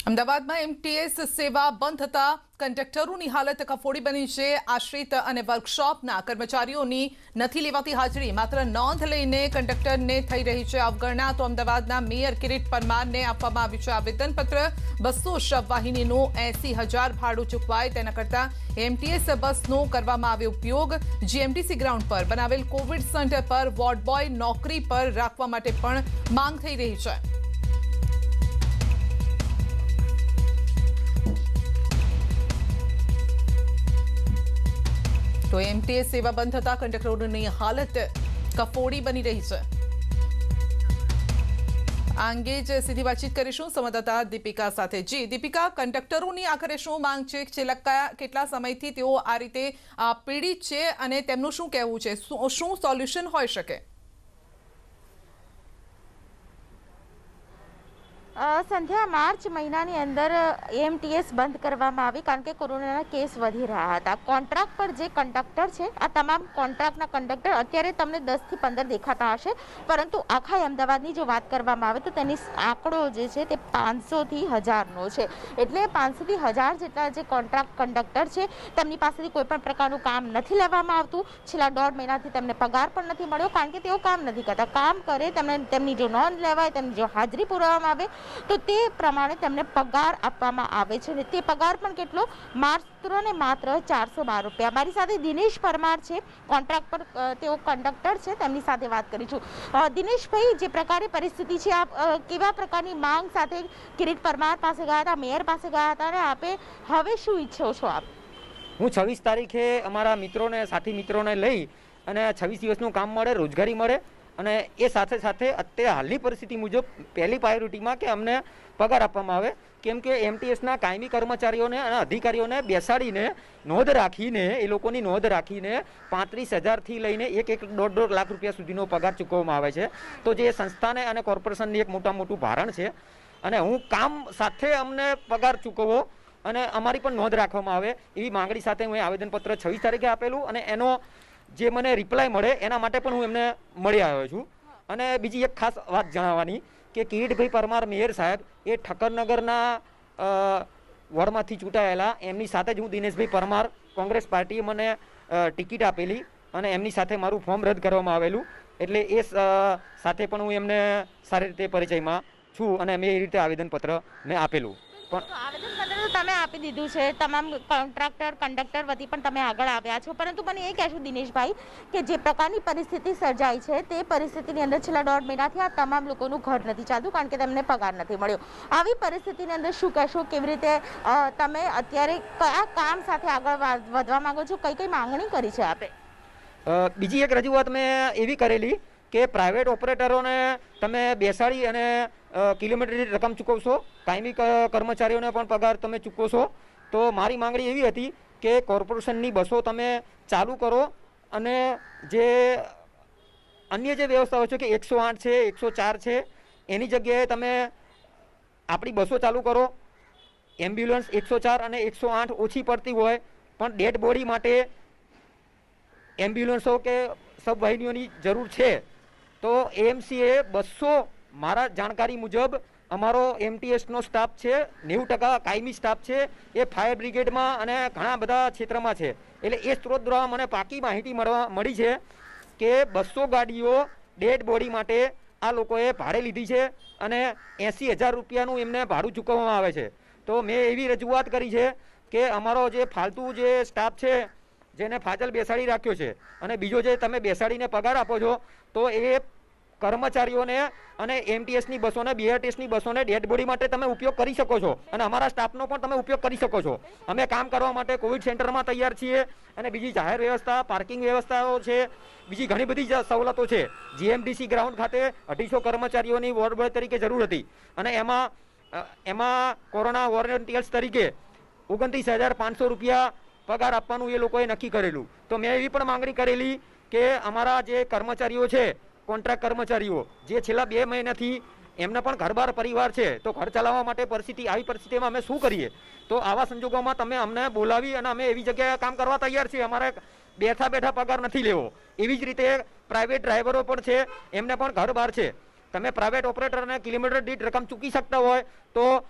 અમદાવાદમાં એમટીએસ સેવા બંધ થતા કંડક્ટરોની હાલત કફોડી બની છે। આશ્રિત અને વર્કશોપના કર્મચારીઓની નથી લેવાતી હાજરી, માત્ર નોંધ લઈને કંડક્ટરને થઈ રહી છે અવગણના। તો અમદાવાદના મેયર કિરીટ પરમારને આપવામાં આવ્યું છે આવેદનપત્ર। બસો શવવાહિનીનું 80,000 ભાડું ચૂકવાય, તેના કરતાં એમટીએસ બસનો કરવામાં આવે ઉપયોગ। જીએમટીસી ગ્રાઉન્ડ પર બનાવેલ કોવિડ સેન્ટર પર વોર્ડ બોય નોકરી પર રાખવા માટે પણ માંગ થઈ રહી છે। તો એમટીએસ સેવા બંધ થતા કંડક્ટરોની હાલત કફોડી બની રહી છે। આ અંગે જ સીધી વાતચીત કરીશું સંવાદદાતા દીપિકા સાથે। જી દીપિકા, કંડક્ટરોની આખરે શું માંગ છે? છેલ્લા કેટલા સમયથી તેઓ આ રીતે પીડિત છે અને તેમનું શું કહેવું છે? શું સોલ્યુશન હોઈ શકે? સંધ્યા, માર્ચ મહિનાની અંદર એમટીએસ બંધ કરવામાં આવી કારણ કે કોરોનાના કેસ વધી રહ્યા હતા। કોન્ટ્રાક્ટ પર જે કંડક્ટર છે, આ તમામ કોન્ટ્રાક્ટના કંડક્ટર અત્યારે તમને 10 થી 15 દેખાતા હશે, પરંતુ આખા અમદાવાદની જો વાત કરવામાં આવે તો તેની આંકડો જે છે તે 500 થી 1000નો છે। એટલે 500 થી 1000 જેટલા જે કોન્ટ્રાક્ટ કંડક્ટર છે તેમની પાસેથી કોઈ પણ પ્રકારનું કામ નથી લેવામાં આવતું। છેલ્લા 1.5 મહિનાથી તેમને પગાર પણ નથી મળ્યો કારણ કે તેઓ કામ નથી કરતા। કામ કરે, તેમની જો નોંધ લેવાય, તેમની જો હાજરી પુરાવવામાં આવે તો તે પ્રમાણે તેમને પગાર આપવામાં આવે છે। તે પગાર પણ કેટલો? માત્ર ને માત્ર 412 રૂપિયા। મારી સાથે દિનેશ પરમાર છે, કોન્ટ્રાક્ટ પર તેઓ કંડક્ટર છે, તેમની સાથે વાત કરીશું। દિનેશભાઈ, જે પ્રકારની પરિસ્થિતિ છે, આપ કેવા પ્રકારની માંગ સાથે કિરીટ પરમાર પાસે ગયા હતા, મેયર પાસે ગયા હતા અને આપે હવે શું ઈચ્છો છો આપ? હું 26 તારીખે અમારા મિત્રોને, સાથી મિત્રોને લઈ અને 26 દિવસનું કામ મળે, રોજગારી મળે અને એ સાથે સાથે અત્યારે હાલની પરિસ્થિતિ મુજબ પહેલી પ્રાયોરિટીમાં કે અમને પગાર આપવામાં આવે, કેમ કે એમટીએસના કાયમી કર્મચારીઓને અને અધિકારીઓને બેસાડીને નોંધ રાખીને, એ લોકોની નોંધ રાખીને 35,000થી લઈને 1-1.5 લાખ રૂપિયા સુધીનો પગાર ચૂકવવામાં આવે છે। તો જે સંસ્થાને અને કોર્પોરેશનની એક મોટું ભારણ છે અને હું કામ સાથે અમને પગાર ચૂકવવો અને અમારી પણ નોંધ રાખવામાં આવે એવી માંગણી સાથે હું આવેદનપત્ર 26 તારીખે આપેલું અને એનો જે મને રિપ્લાય મળે એના માટે પણ હું એમને મળી આવ્યો છું। અને બીજી એક ખાસ વાત જણાવવાની કે કિરીટભાઈ પરમાર મેયર સાહેબ એ ઠક્કરનગરના વોર્ડમાંથી ચૂંટાયેલા, એમની સાથે જ હું દિનેશભાઈ પરમાર, કોંગ્રેસ પાર્ટીએ મને ટિકિટ આપેલી અને એમની સાથે મારું ફોર્મ રદ કરવામાં આવેલું, એટલે એ સાથે પણ હું એમને સારી રીતે પરિચયમાં છું અને મેં એ રીતે આવેદનપત્ર મેં આપેલું। આવેદનપત્ર તો તમે આપી દીધું છે, તમામ કોન્ટ્રાક્ટર કંડક્ટર વતી પણ તમે આગળ આવ્યા છો, પરંતુ મને એ કહેશો દિનેશભાઈ કે જે પ્રકારની પરિસ્થિતિ સર્જાઈ છે તે પરિસ્થિતિની અંદર છેલ્લા 1.5 મહિનાથી આ તમામ લોકોનું ઘર નથી ચાલતું કારણ કે તેમને પગાર નથી મળ્યો। આવી પરિસ્થિતિની અંદર શું કહેશો? કેવી રીતે તમે અત્યારે કયા કામ સાથે આગળ વધવા માંગો છો? કઈ માંગણી કરી છે આપે? બીજી એક રજૂઆત મેં એવી કરેલી કે પ્રાઇવેટ ઓપરેટરોને તમે બેસાડી અને કિલોમીટર દીઠ રકમ ચૂકવશો, કાયમી કર્મચારીઓને પણ પગાર તમે ચૂકવશો। તો મારી માંગણી એવી હતી કે કોર્પોરેશનની બસો તમે ચાલુ કરો અને જે અન્ય જે વ્યવસ્થાઓ છે કે 108 છે, 104 છે, એની જગ્યાએ તમે આપણી બસો ચાલુ કરો। એમ્બ્યુલન્સ 104 અને 108 ઓછી પડતી હોય પણ ડેડ બોડી માટે એમ્બ્યુલન્સો કે સબવાહિનીઓની જરૂર છે, તો એએમસીએ 200, મારા જાણકારી મુજબ અમારો એમટીએસનો સ્ટાફ છે 90% કાયમી સ્ટાફ છે, એ ફાયર બ્રિગેડમાં અને ઘણા બધા ક્ષેત્રમાં છે। એટલે એ સ્ત્રોત દ્વારા મને પાકી માહિતી મળી છે કે 200 ગાડીઓ ડેડ બોડી માટે આ લોકોએ ભાડે લીધી છે અને 80,000 રૂપિયાનું એમને ભાડું ચૂકવવામાં આવે છે। તો મેં એવી રજૂઆત કરી છે કે અમારો જે ફાલતુ જે સ્ટાફ છે જેને ફાજલ બેસાડી રાખ્યો છે અને બીજો જે તમે બેસાડીને પગાર આપો છો, તો એ કર્મચારીઓને અને એમટીએસની બસોને, બીઆરટીએસની બસોને ડેડ બોડી માટે તમે ઉપયોગ કરી શકો છો અને અમારા સ્ટાફનો પણ તમે ઉપયોગ કરી શકો છો। અમે કામ કરવા માટે કોવિડ સેન્ટરમાં તૈયાર છીએ અને બીજી જાહેર વ્યવસ્થા, પાર્કિંગ વ્યવસ્થાઓ છે, બીજી ઘણી બધી સવલતો છે। જીએમડીસી ગ્રાઉન્ડ ખાતે 250 કર્મચારીઓની વોર્ડ બોય તરીકે જરૂર હતી અને એમાં કોરોના વોરંટિયર્સ તરીકે 29,500 રૂપિયા પગાર આપવાનું એ લોકોએ નક્કી કરેલું। તો મેં એવી પણ માંગણી કરેલી કે અમારા જે કર્મચારીઓ છે, કોન્ટ્રાક્ટ કર્મચારીઓ જે છેલ્લા 2 મહિનાથી એમને પણ ઘરબાર પરિવાર છે, તો ઘર ચલાવવા માટે આવી પરિસ્થિતિમાં અમે શું કરીએ? તો આવા સંજોગોમાં તમે અમને બોલાવી અને અમે એવી જગ્યાએ કામ કરવા તૈયાર છીએ। અમારે બેઠા પગાર નથી લેવો। એવી જ રીતે પ્રાઇવેટ ડ્રાઈવરો પણ છે, એમને પણ ઘરબાર છે। તમે પ્રાઇવેટ ઓપરેટરને કિલોમીટર દીઠ રકમ ચૂકી શકતા હોય તો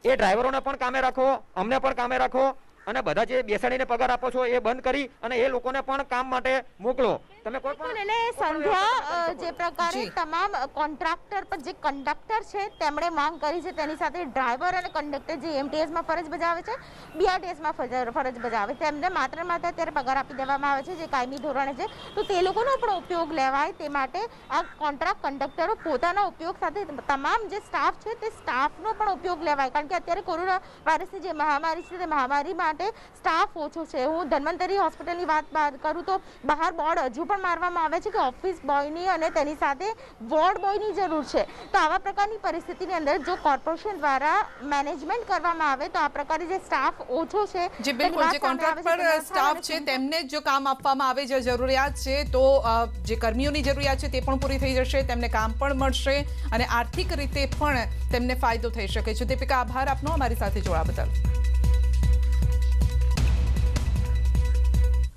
એ ડ્રાઈવરોને પણ કામે રાખો, અમને પણ કામે રાખો, અને બધા જે બેસાડીને પગાર આપો છો એ બંધ કરી અને એ લોકોને પણ કામ માટે મોકલો. તમે કોઈ પણ અને સંધ્યા જે પ્રકારે જી. તમામ કોન્ટ્રાક્ટર પર જે કંડક્ટર છે તેમણે માંગ કરી છે તેની સાથે ડ્રાઈવર અને કંડક્ટર જે એમટીએસ માં ફરજ બજાવે છે, બીઆરટીએસ માં ફરજ બજાવે છે, તેમને માત્ર અત્યારે પગાર આપી દેવામાં આવે છે જે કાયમી ધોરણે છે. તો તે લોકોનો પણ ઉપયોગ લેવાય તે માટે આ કોન્ટ્રાક્ટ કંડક્ટરો પોતાના ઉપયોગ સાથે તમામ જે સ્ટાફ છે તે સ્ટાફનો પણ ઉપયોગ લેવાય, કારણ કે અત્યારે કોરોના વાયરસની જે મહામારી છે તે મહામારી માટે સ્ટાફ ઓછો છે. હું ધન્વંતરી હોસ્પિટલની વાત કરું તો બહાર બોર્ડ હજુ પણ મારવામાં આવે છે કે ઓફિસ બોયની અને તેની સાથે વોર્ડ બોયની જરૂર છે. તો આવા પ્રકારની પરિસ્થિતિની અંદર જો કોર્પોરેશન દ્વારા મેનેજમેન્ટ કરવામાં આવે તો આ પ્રકારે જે સ્ટાફ ઓછો છે જે બિલકુલ જે કોન્ટ્રાક્ટ પર સ્ટાફ છે તેમને જો કામ આપવામાં આવે, જે જરૂરિયાત છે તો જે કર્મીઓની જરૂરિયાત છે તે પણ પૂરી થઈ જશે, તેમને કામ પણ મળશે અને આર્થિક રીતે પણ તેમને ફાયદો થઈ શકે છે. દીપિકા, આભાર આપનો અમારી સાથે જોડાવા બદલ.